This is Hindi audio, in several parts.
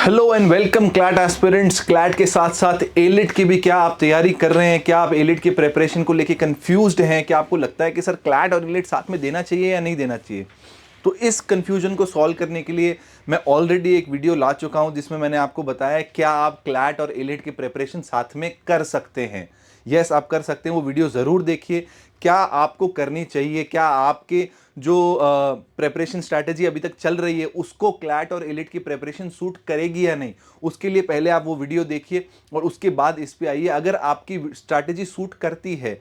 Hello and welcome CLAT aspirants. CLAT के साथ साथ एलिट की भी क्या आप तैयारी कर रहे हैं? क्या आप एलिट की प्रिपरेशन को लेके कंफ्यूज्ड हैं? क्या आपको लगता है कि सर क्लैट और एलिट साथ में देना चाहिए या नहीं देना चाहिए? तो इस कंफ्यूजन को सॉल्व करने के लिए मैं ऑलरेडी एक वीडियो ला चुका हूं जिसमें मैंने आपको बताया क्या आप क्लैट और एलिट की प्रिपरेशन साथ में कर सकते हैं। यस, आप कर सकते हैं। वो वीडियो ज़रूर देखिए। क्या आपको करनी चाहिए, क्या आपके जो प्रिपरेशन स्ट्रैटेजी अभी तक चल रही है उसको क्लैट और एलिट की प्रिपरेशन सूट करेगी या नहीं, उसके लिए पहले आप वो वीडियो देखिए और उसके बाद इस पे आइए। अगर आपकी स्ट्रैटेजी सूट करती है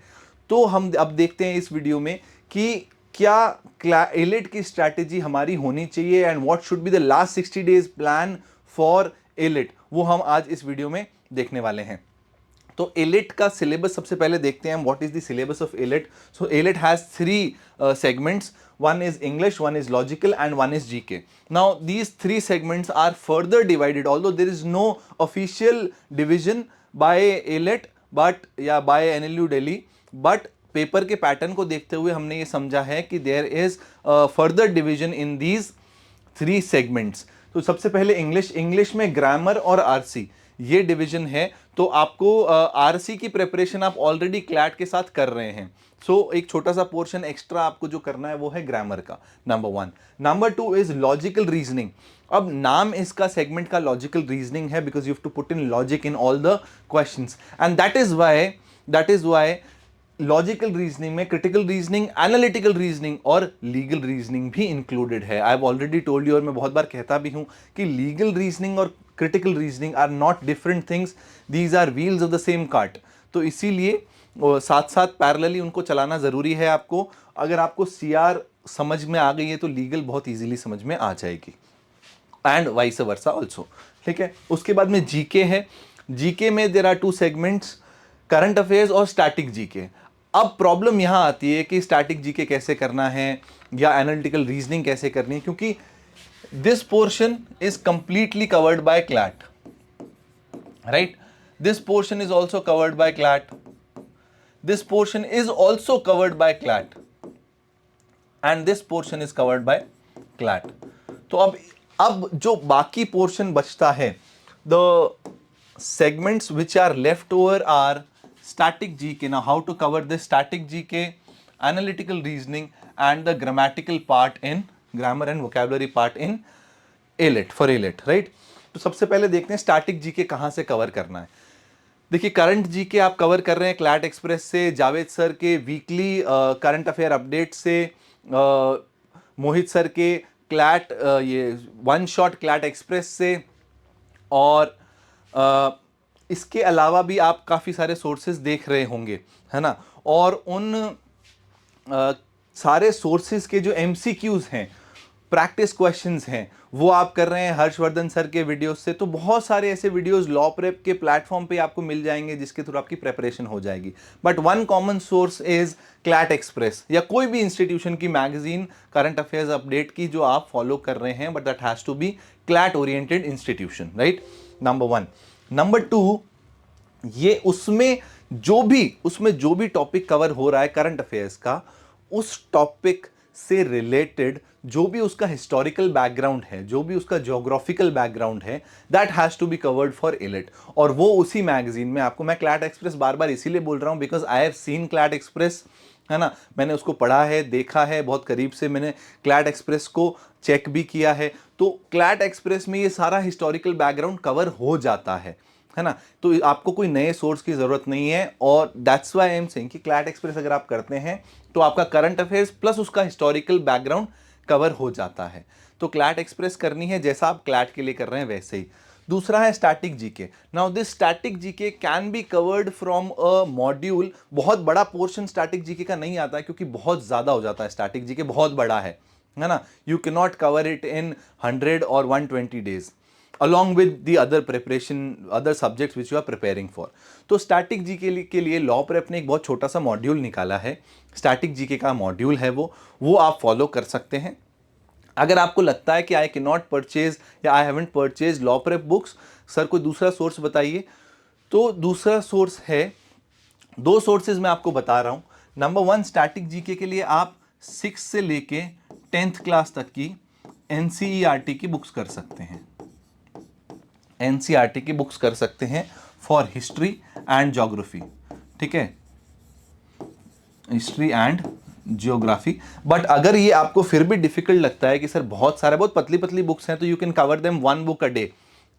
तो हम अब देखते हैं इस वीडियो में कि क्या एलिट की स्ट्रैटेजी हमारी होनी चाहिए and what should be the last 60 days plan for elite, वो हम आज इस वीडियो में देखने वाले हैं। तो एलिट का सिलेबस सबसे पहले देखते हैं, what is the syllabus of elite. So elite has three segments. One is English, one is logical, and one is GK. Now these three segments are further divided, although there is no official division by ALET but by NLU Delhi, but paper के पैटर्न को देखते हुए हमने ये समझा है कि there is further division in these three segments. तो सबसे पहले इंग्लिश में ग्रामर और आरसी ये डिवीजन है। तो आपको आरसी की प्रिपरेशन आप ऑलरेडी क्लैट के साथ कर रहे हैं। सो एक छोटा सा पोर्शन एक्स्ट्रा आपको जो करना है वो है ग्रामर का, number 1। Number 2 is logical reasoning. अब नाम इसका सेगमेंट का लॉजिकल रीजनिंग है because you have to put in logic in all the questions and that is why logical reasoning में क्रिटिकल रीजनिंग, एनालिटिकल रीजनिंग और लीगल रीजनिंग भी इंक्लूडेड है। I have already told you, और मैं बहुत बार कहता भी हूं कि लीगल रीजनिंग और critical reasoning are not different things, these are wheels of the same cart. तो इसीलिए साथ साथ पैरेलली उनको चलाना जरूरी है आपको। अगर आपको सीआर समझ में आ गई है तो लीगल बहुत इजीली समझ में आ जाएगी एंड वाइस वर्सा ऑल्सो। ठीक है, उसके बाद में जीके है। जीके में there are two segments, current affairs और स्टैटिक जीके। अब प्रॉब्लम यहां आती है कि स्टैटिक जीके कैसे करना है या एनालिटिकल रीजनिंग कैसे करनी है, क्योंकि this portion is completely covered by CLAT, right? This portion is also covered by CLAT, this portion is also covered by CLAT and this portion is covered by CLAT. तो अब जो बाकी पोर्शन बचता है, the segments which are left over are static GK. Now how to cover this static GK, analytical reasoning and the grammatical part in grammar and vocabulary part in ALET, for ALET, right? तो सबसे पहले देखते हैं स्टैटिक जीके कहां से कवर करना है। देखिए, करंट जीके आप कवर कर रहे हैं क्लैट एक्सप्रेस से, जावेद सर के वीकली करंट अफेयर अपडेट से, मोहित सर के क्लैट ये वन शॉट क्लैट एक्सप्रेस से, और इसके अलावा भी आप काफ़ी सारे सोर्सेज देख रहे होंगे, है ना? और उन सारे सोर्सेज के जो एमसीक्यूज हैं, प्रैक्टिस क्वेश्चंस हैं, वो आप कर रहे हैं हर्षवर्धन सर के वीडियोस से। तो बहुत सारे ऐसे वीडियोस लॉ प्रेप के प्लेटफॉर्म पे आपको मिल जाएंगे जिसके थ्रू आपकी प्रेपरेशन हो जाएगी। But one common source is CLAT express या कोई भी इंस्टीट्यूशन की मैगजीन करंट अफेयर्स अपडेट की जो आप फॉलो कर रहे हैं, but that has to be CLAT oriented institution, right? Number 1। Number 2, ये उसमें जो भी टॉपिक कवर हो रहा है करंट अफेयर्स का, उस टॉपिक से रिलेटेड जो भी उसका हिस्टोरिकल बैकग्राउंड है, जो भी उसका ज्योग्राफिकल बैकग्राउंड है, that has to be covered for AILET. और वो उसी मैगजीन में आपको, मैं क्लैट एक्सप्रेस बार बार इसीलिए बोल रहा हूं because I have seen CLAT express, है ना? मैंने उसको पढ़ा है, देखा है बहुत करीब से, मैंने क्लैट एक्सप्रेस को चेक भी किया है। तो क्लैट एक्सप्रेस में ये सारा हिस्टोरिकल बैकग्राउंड कवर हो जाता है ना? तो आपको कोई नए सोर्स की जरूरत नहीं है। और that's why I am saying कि क्लैट एक्सप्रेस अगर आप करते हैं तो आपका करंट अफेयर्स प्लस उसका हिस्टोरिकल बैकग्राउंड कवर हो जाता है। तो क्लैट एक्सप्रेस करनी है जैसा आप क्लैट के लिए कर रहे हैं वैसे ही। दूसरा है static GK. Now this static GK can be covered from a module. बहुत बड़ा पोर्शन स्टैटिक जीके का नहीं आता है क्योंकि बहुत ज्यादा हो जाता है, स्टैटिक जीके बहुत बड़ा है ना? You can not cover it in 100 और 120 days along with the other preparation, other subjects which you are preparing for. तो स्टैटिक जीके के लिए लॉ प्रेप ने एक बहुत छोटा सा मॉड्यूल निकाला है, स्टैटिक जीके का मॉड्यूल है वो आप फॉलो कर सकते हैं। अगर आपको लगता है कि आई कैन नॉट परचेज या I haven't purchase law prep books, sir कोई दूसरा सोर्स बताइए, तो दूसरा सोर्स है, दो सोर्सेज मैं आपको बता रहा हूं। नंबर 1, स्टैटिक जीके के लिए आप 6 से लेके 10th क्लास तक की एनसीईआरटी की बुक्स कर सकते हैं। एनसीईआरटी की बुक्स कर सकते हैं फॉर हिस्ट्री एंड ज्योग्राफी, ठीक है, हिस्ट्री एंड जियोग्राफी। बट अगर ये आपको फिर भी डिफिकल्ट लगता है कि सर बहुत सारे, बहुत पतली पतली बुक्स हैं, तो you can cover them 1 book a day,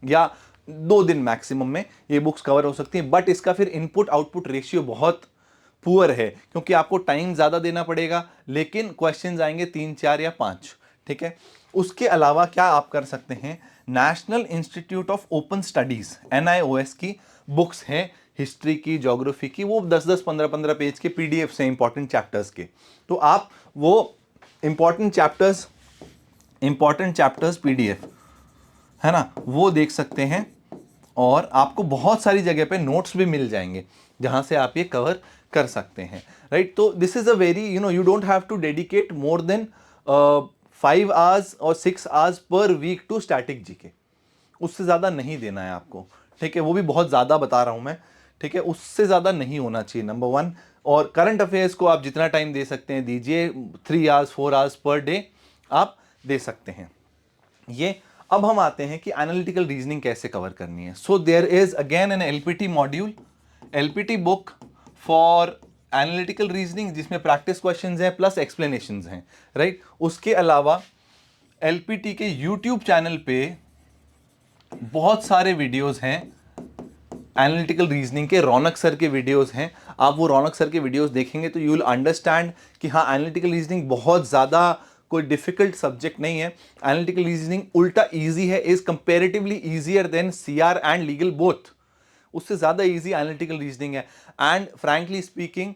या 2 दिन मैक्सिमम में ये बुक्स कवर हो सकती हैं। बट इसका फिर इनपुट आउटपुट रेशियो बहुत पुअर है, क्योंकि आपको टाइम ज़्यादा देना पड़ेगा, लेकिन क्वेश्चंस आएंगे 3, 4 या 5, ठीक है। उसके अलावा क्या आप कर सकते हैं, national institute of open studies NIOS की बुक्स हैं हिस्ट्री की, ज्योग्राफी की, वो 10-10, 15-15 पेज के PDF हैं इंपॉर्टेंट चैप्टर्स के। तो आप वो इंपॉर्टेंट चैप्टर्स PDF है ना, वो देख सकते हैं, और आपको बहुत सारी जगह पे नोट्स भी मिल जाएंगे जहां से आप ये कवर कर सकते हैं, राइट। तो this is a very, you don't have to dedicate more than 5 hours और 6 hours per week to static GK, उससे ज़्यादा नहीं देना है आपको, ठीक है। वो भी बहुत ज़्यादा बता रहा हूँ मैं, ठीक है, उससे ज़्यादा नहीं होना चाहिए, नंबर 1। और करंट अफेयर्स को आप जितना टाइम दे सकते हैं दीजिए, 3 आवर्स 4 आवर्स पर डे आप दे सकते हैं ये। अब हम आते हैं कि एनालिटिकल रीजनिंग कैसे कवर करनी है। So there is again an LPT module, LPT book for analytical reasoning, जिसमें प्रैक्टिस क्वेश्चंस हैं प्लस एक्सप्लेनेशंस हैं, राइट। उसके अलावा LPT के यूट्यूब चैनल पे बहुत सारे वीडियोस हैं एनालिटिकल रीजनिंग के, रौनक सर के वीडियोस हैं। आप वो रौनक सर के वीडियोस देखेंगे तो यू विल अंडरस्टैंड कि हाँ, एनालिटिकल रीजनिंग बहुत ज़्यादा कोई डिफिकल्ट सब्जेक्ट नहीं है। एनालिटिकल रीजनिंग उल्टा इजी है, is comparatively easier than CR and legal both, उससे ज़्यादा इजी एनालिटिकल रीजनिंग है। And frankly speaking,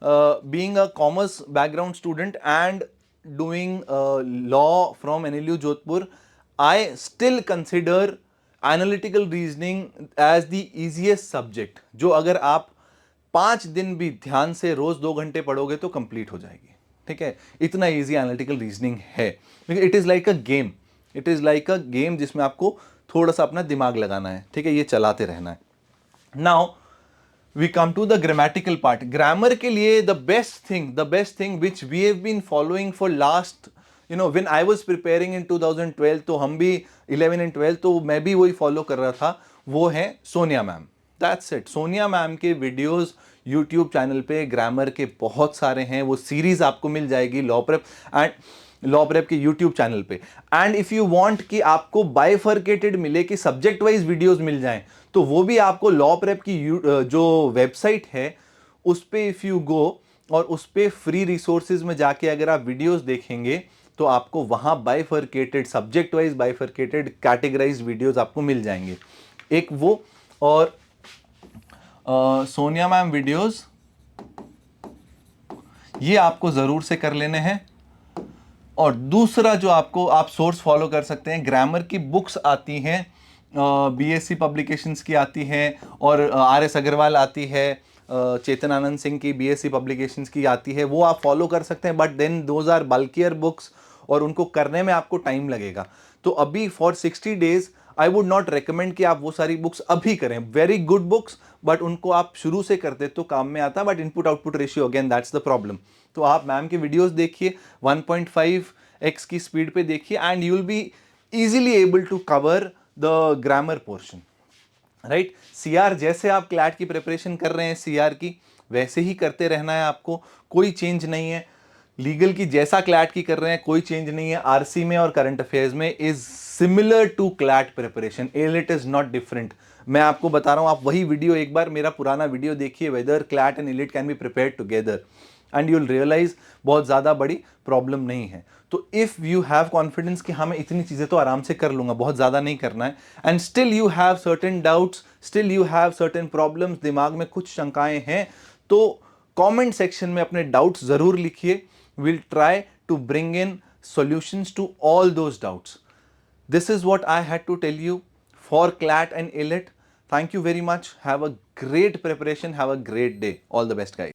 being a commerce background student and doing law from NLU Jodhpur, I still consider analytical reasoning as the easiest subject, जो अगर आप 5 दिन भी ध्यान से रोज 2 घंटे पढ़ोगे तो कंप्लीट हो जाएगी, ठीक है। इतना इजी एनालिटिकल रीजनिंग है। It is like a game, it is like a game जिसमें आपको थोड़ा सा अपना दिमाग लगाना है, ठीक है, ये चलाते रहना है। Now we come to the grammatical part. Grammar के लिए the best thing which we have been following for last, when I was preparing in 2012, तो हम भी 11 एंड 12, तो मैं भी वही फॉलो कर रहा था, वो है Sonia ma'am. That's it. Sonia ma'am के वीडियोस यूट्यूब चैनल पे ग्रामर के बहुत सारे हैं, वो सीरीज आपको मिल जाएगी लॉ प्रेप के यूट्यूब चैनल पे। एंड इफ यू वांट कि आपको बाइफर्केटेड मिले, कि सब्जेक्ट वाइज वीडियोस मिल जाएं, तो वो भी आपको लॉ प्रेप की जो वेबसाइट है उस पे इफ यू गो, और उस पे फ्री रिसोर्सेज में जाके अगर आप वीडियोस देखेंगे तो आपको वहां bifurcated, subject wise bifurcated categorise videos आपको मिल जाएंगे। एक वो, और सोनिया मैम वीडियोस ये आपको जरूर से कर लेने हैं। और दूसरा जो आपको, आप सोर्स फॉलो कर सकते हैं, ग्रामर की बुक्स आती हैं, BSc पब्लिकेशंस की आती हैं, और RS अग्रवाल आती है, चेतन आनंद सिंह की BSc पब्लिकेशंस की आती है, वो आप फॉलो कर सकते हैं। But then those are bulkier books, और उनको करने में आपको टाइम लगेगा। तो अभी for 60 days I would not recommend कि आप वो सारी बुक्स अभी करें। वेरी गुड बुक्स, बट उनको आप शुरू से करते तो काम में आता, but input output ratio, again that's the problem. तो आप मैम के वीडियोस देखिए, 1.5x की स्पीड पे देखिए, and you will be easily able to cover the grammar portion, right. CR जैसे आप क्लैट की प्रिपरेशन कर रहे हैं CR की, वैसे ही करते रहना है आपको, कोई चेंज नहीं है। लीगल की जैसा क्लैट की कर रहे हैं, कोई चेंज नहीं है। RC में और करंट अफेयर्स में is similar to CLAT preparation, AILET is not different. मैं आपको बता रहा हूं, आप वही वीडियो एक बार मेरा पुराना वीडियो देखिए, whether CLAT and AILET can be prepared together, and you will realise बहुत ज़्यादा बड़ी प्रॉब्लम नहीं है। तो इफ़ यू हैव कॉन्फिडेंस कि हाँ मैं इतनी चीज़ें तो आराम से कर लूँगा, बहुत ज़्यादा नहीं करना है, and still you have certain doubts, still you have certain problems, दिमाग में कुछ शंकाएं हैं, तो कमेंट सेक्शन में अपने डाउट्स ज़रूर लिखिए। Will try to bring in solutions to all those doubts. This is what I had to tell you for CLAT and ALET. Thank you very much. Have a great preparation. Have a great day. All the best, guys.